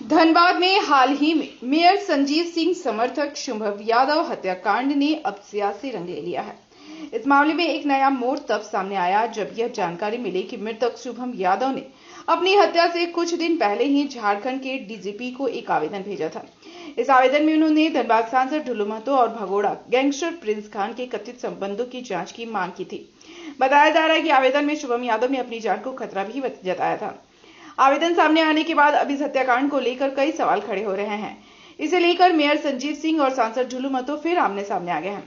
धनबाद में हाल ही में मेयर संजीव सिंह समर्थक शुभम यादव हत्याकांड ने अब सियासी रंग ले लिया है। इस मामले में एक नया मोड़ तब सामने आया जब यह जानकारी मिली कि मृतक शुभम यादव ने अपनी हत्या से कुछ दिन पहले ही झारखंड के डीजीपी को एक आवेदन भेजा था। इस आवेदन में उन्होंने धनबाद सांसद ढुल्लू महतो और भगोड़ा गैंगस्टर प्रिंस खान के कथित संबंधों की जांच की मांग की थी। बताया जा रहा है कि आवेदन में शुभम यादव ने अपनी जान को खतरा भी जताया था। आवेदन सामने आने के बाद अब इस हत्याकांड को लेकर कई सवाल खड़े हो रहे हैं। इसे लेकर मेयर संजीव सिंह और सांसद ढुल्लू महतो फिर आमने सामने आ गए हैं।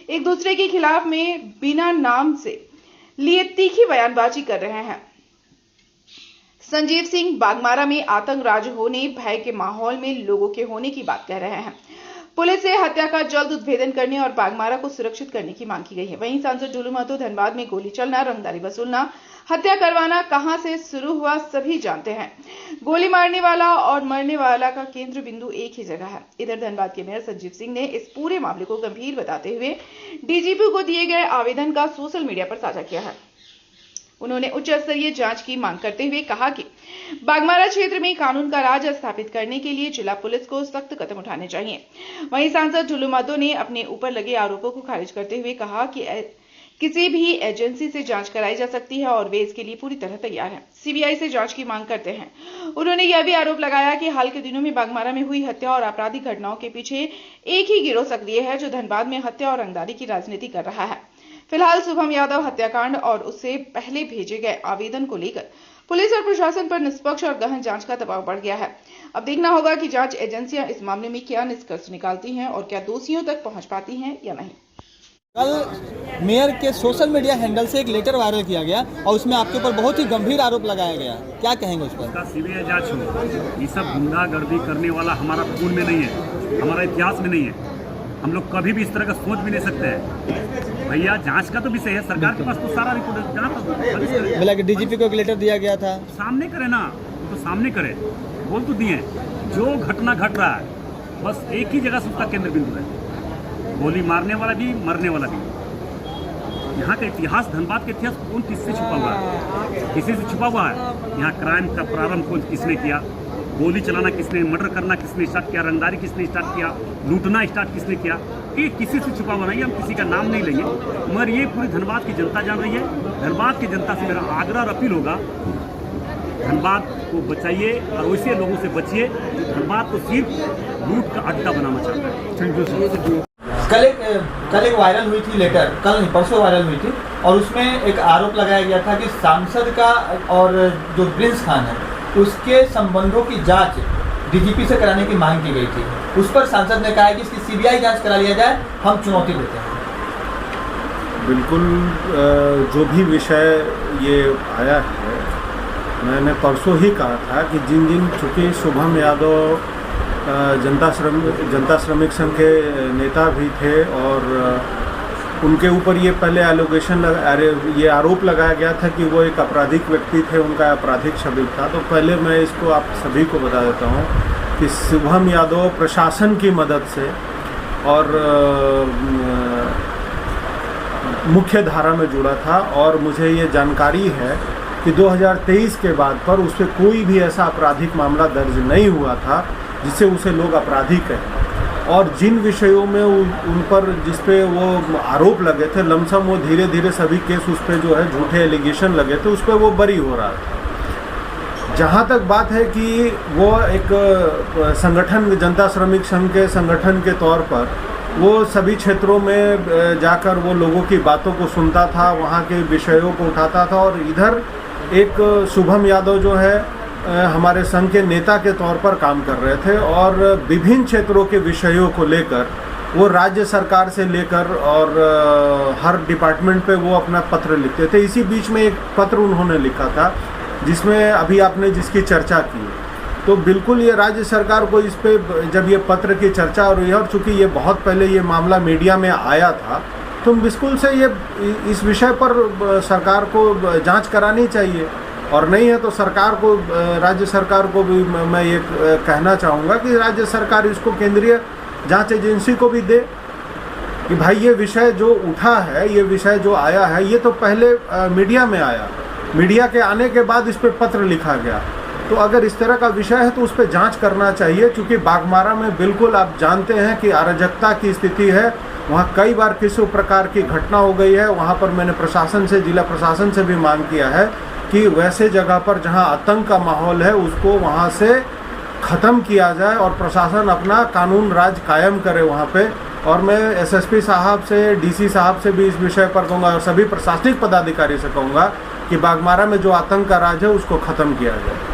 एक दूसरे के खिलाफ में बिना नाम से लिए तीखी बयानबाजी कर रहे हैं। संजीव सिंह बागमारा में आतंक राज होने, भय के माहौल में लोगों के होने की बात कह रहे हैं। पुलिस से हत्या का जल्द उद्भेदन करने और बागमारा को सुरक्षित करने की मांग की गई है। वहीं सांसद ढुल्लू महतो धनबाद में गोली चलना, रंगदारी वसूलना, हत्या करवाना कहां से शुरू हुआ सभी जानते हैं। गोली मारने वाला और मरने वाला का केंद्र बिंदु एक ही जगह है। इधर धनबाद के मेयर संजीव सिंह ने इस पूरे मामले को गंभीर बताते हुए डीजीपी को दिए गए आवेदन का सोशल मीडिया पर साझा किया है। उन्होंने उच्च स्तरीय जांच की मांग करते हुए कहा कि बागमारा क्षेत्र में कानून का राज स्थापित करने के लिए जिला पुलिस को सख्त कदम उठाने चाहिए। वहीं सांसद ढुल्लू महतो ने अपने ऊपर लगे आरोपों को खारिज करते हुए कहा कि किसी भी एजेंसी से जांच कराई जा सकती है और वे इसके लिए पूरी तरह तैयार हैं। सीबीआई से जांच की मांग करते हैं। उन्होंने यह भी आरोप लगाया कि हाल के दिनों में बागमारा में हुई हत्या और आपराधिक घटनाओं के पीछे एक ही गिरोह सक्रिय है जो धनबाद में हत्या और रंगदारी की राजनीति कर रहा है। फिलहाल शुभम यादव हत्याकांड और उससे पहले भेजे गए आवेदन को लेकर पुलिस और प्रशासन पर निष्पक्ष और गहन जांच का दबाव बढ़ गया है। अब देखना होगा कि जांच एजेंसियां इस मामले में क्या निष्कर्ष निकालती हैं और क्या दोषियों तक पहुंच पाती हैं या नहीं। कल मेयर के सोशल मीडिया हैंडल से एक लेटर वायरल किया गया और उसमें आपके ऊपर बहुत ही गंभीर आरोप लगाया गया। क्या कहेंगे उस पर? सीबीआई जांच हो। ये सब गुंडागर्दी करने वाला हमारा खून में नहीं है, हमारा इतिहास में नहीं है। हम लोग कभी भी इस तरह का सोच भी नहीं सकते हैं। भैया जांच का तो विषय है, सरकार के पास तो सारा रिपोर्ट मिला कि डीजीपी को एक लेटर दिया गया था। सामने करे ना, तो सामने करे, बोल तो दिए। जो घटना घट रहा है बस एक ही जगह से उसका केंद्र बिंदु है, गोली मारने वाला भी, मरने वाला भी। यहाँ का इतिहास, धनबाद का इतिहास कौन किससे छुपा हुआ है? किसी से छुपा हुआ है? यहाँ क्राइम का प्रारंभ कौन किसने किया? गोली चलाना किसने, मर्डर करना किसने स्टार्ट किया, रंगदारी किसने स्टार्ट किया, लूटना स्टार्ट किसने किया? ये किसी से छुपा हुआ नहीं, हम किसी का नाम नहीं लेंगे, मगर ये पूरी धनबाद की जनता जान रही है। धनबाद की जनता से मेरा आग्रह और अपील होगा, धनबाद को बचाइए और वैसे लोगों से बचिए जो धनबाद को सिर्फ लूट का अड्डा बनाना चाहता है। Thank you sir. कल एक वायरल हुई थी लेटर, कल नहीं परसों वायरल हुई थी और उसमें एक आरोप लगाया गया था कि सांसद का और जो प्रिंस खान है उसके संबंधों की जांच डीजीपी से कराने की मांग की गई थी। उस पर सांसद ने कहा है कि इसकी सीबीआई जांच करा लिया जाए, हम चुनौती देते हैं। बिल्कुल, जो भी विषय ये आया है, मैंने परसों ही कहा था कि जिन चूँकि शुभम यादव जनता श्रमिक संघ के नेता भी थे और उनके ऊपर ये पहले ये आरोप लगाया गया था कि वो एक आपराधिक व्यक्ति थे, उनका आपराधिक शब्द था। तो पहले मैं इसको आप सभी को बता देता हूँ कि शुभम यादव प्रशासन की मदद से और मुख्य धारा में जुड़ा था और मुझे ये जानकारी है कि 2023 के बाद पर उस पर कोई भी ऐसा आपराधिक मामला दर्ज नहीं हुआ था जिससे उसे लोग अपराधी कहें। और जिन विषयों में उन पर जिस पे वो आरोप लगे थे, लमसम वो धीरे धीरे सभी केस उस पर जो है झूठे एलिगेशन लगे थे, उस पर वो बरी हो रहा था। जहाँ तक बात है कि वो एक संगठन, जनता श्रमिक संघ के संगठन के तौर पर वो सभी क्षेत्रों में जाकर वो लोगों की बातों को सुनता था, वहाँ के विषयों को उठाता था और इधर एक शुभम यादव जो है हमारे संघ के नेता के तौर पर काम कर रहे थे और विभिन्न क्षेत्रों के विषयों को लेकर वो राज्य सरकार से लेकर और हर डिपार्टमेंट पे वो अपना पत्र लिखते थे। इसी बीच में एक पत्र उन्होंने लिखा था जिसमें अभी आपने जिसकी चर्चा की, तो बिल्कुल ये राज्य सरकार को इस पे जब ये पत्र की चर्चा हो रही है और चूँकि ये बहुत पहले ये मामला मीडिया में आया था, तो बिल्कुल से ये इस विषय पर सरकार को जाँच करानी चाहिए और नहीं है तो सरकार को, राज्य सरकार को भी मैं ये कहना चाहूँगा कि राज्य सरकार इसको केंद्रीय जांच एजेंसी को भी दे कि भाई ये विषय जो उठा है, ये विषय जो आया है, ये तो पहले मीडिया में आया, मीडिया के आने के बाद इस पर पत्र लिखा गया तो अगर इस तरह का विषय है तो उस पर जांच करना चाहिए, क्योंकि बाघमारा में बिल्कुल आप जानते हैं कि अराजकता की स्थिति है। वहाँ कई बार किसी प्रकार की घटना हो गई है। वहाँ पर मैंने प्रशासन से, जिला प्रशासन से भी मांग किया है कि वैसे जगह पर जहाँ आतंक का माहौल है उसको वहाँ से ख़त्म किया जाए और प्रशासन अपना कानून राज कायम करे वहाँ पे। और मैं एसएसपी साहब से, डीसी साहब से भी इस विषय पर कहूँगा और सभी प्रशासनिक पदाधिकारी से कहूँगा कि बाघमारा में जो आतंक का राज है उसको ख़त्म किया जाए।